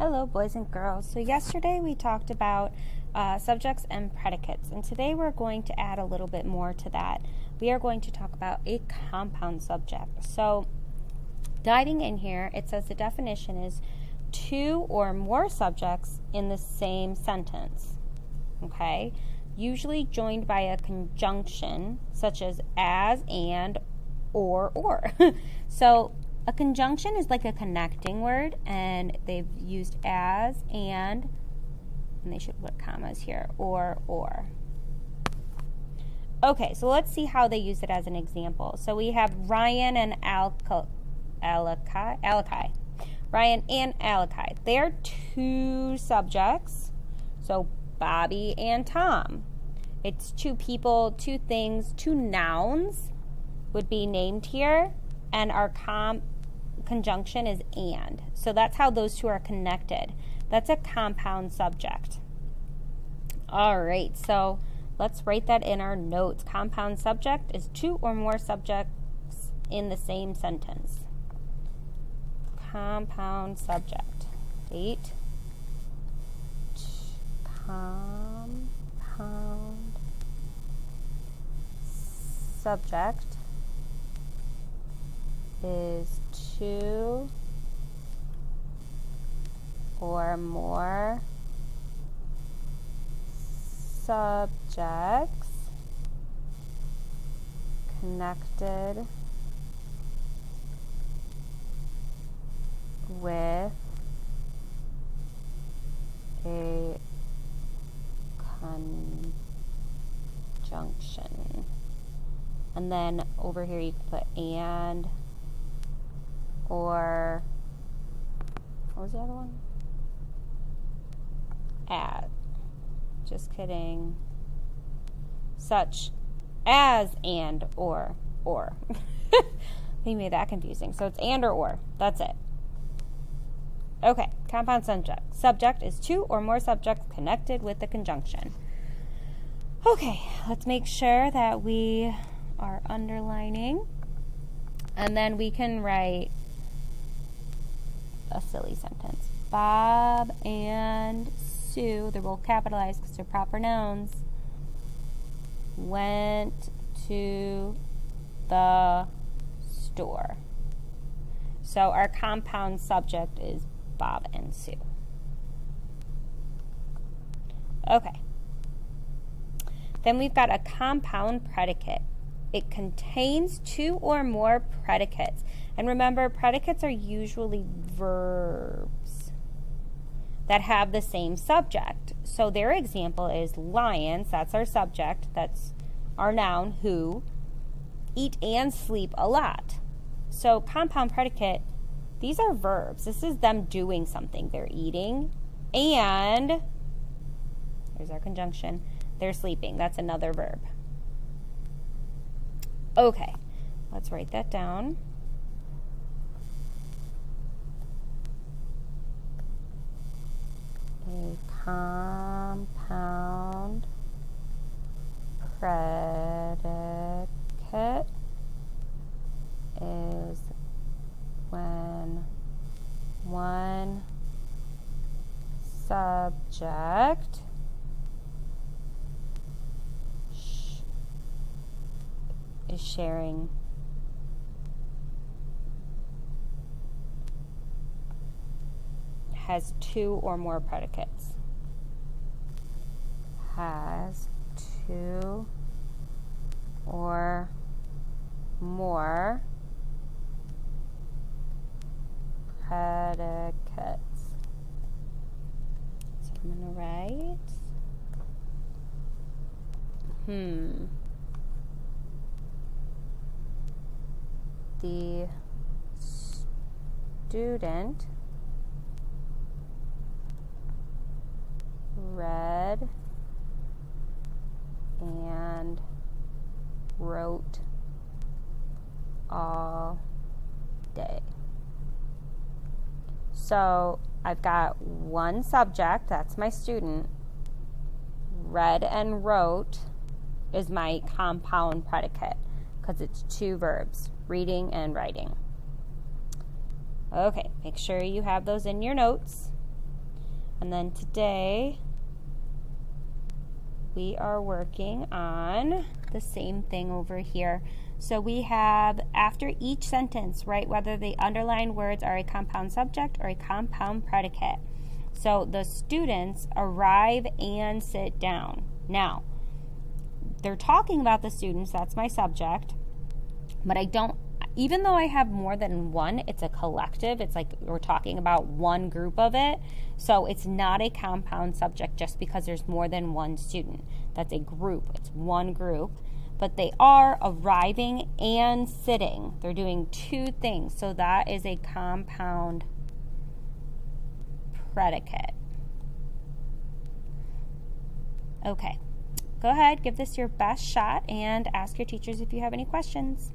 Hello, boys and girls. So yesterday we talked about subjects and predicates, and today we're going to add a little bit more to that. We are going to talk about a compound subject. So diving in here, it says the definition is two or more subjects in the same sentence, okay? Usually joined by a conjunction such as and, or. So a conjunction is like a connecting word, and they've used as, and they should put commas here, or. Okay, so let's see how they use it as an example. So we have Ryan and Alakai. Ryan and Alakai. They are two subjects. So Bobby and Tom. It's two people, two things, two nouns would be named here, and our conjunction is and. So that's how those two are connected. That's a compound subject. All right, so let's write that in our notes. Compound subject is two or more subjects in the same sentence. Compound subject. Date. Compound subject is two or more subjects connected with a conjunction. And then over here you can put and, or, what was the other one? As. Just kidding. Such as and, or. They made that confusing. So it's and or. That's it. Okay, compound subject. Subject is two or more subjects connected with the conjunction. Okay, let's make sure that we are underlining. And then we can write a silly sentence. Bob and Sue, they're both capitalized because they're proper nouns, went to the store. So our compound subject is Bob and Sue. Okay. Then we've got a compound predicate. It contains two or more predicates. And remember, predicates are usually verbs that have the same subject. So their example is lions, that's our subject, that's our noun, who eat and sleep a lot. So compound predicate, these are verbs. This is them doing something. They're eating, and there's our conjunction, they're sleeping. That's another verb. Okay, let's write that down. A compound predicate is when one subject is sharing has two or more predicates. Has two or more predicates. So I'm going to write the student read and wrote all day. So I've got one subject, that's my student. Read and wrote is my compound predicate because it's two verbs, reading and writing. Okay, make sure you have those in your notes. And then today we are working on the same thing over here. So we have, after each sentence, write whether the underlined words are a compound subject or a compound predicate. So the students arrive and sit down. Now, they're talking about the students, that's my subject, but even though I have more than one, it's a collective. It's like we're talking about one group of it. So it's not a compound subject just because there's more than one student. That's a group. It's one group. But they are arriving and sitting. They're doing two things. So that is a compound predicate. Okay. Go ahead, give this your best shot, and ask your teachers if you have any questions.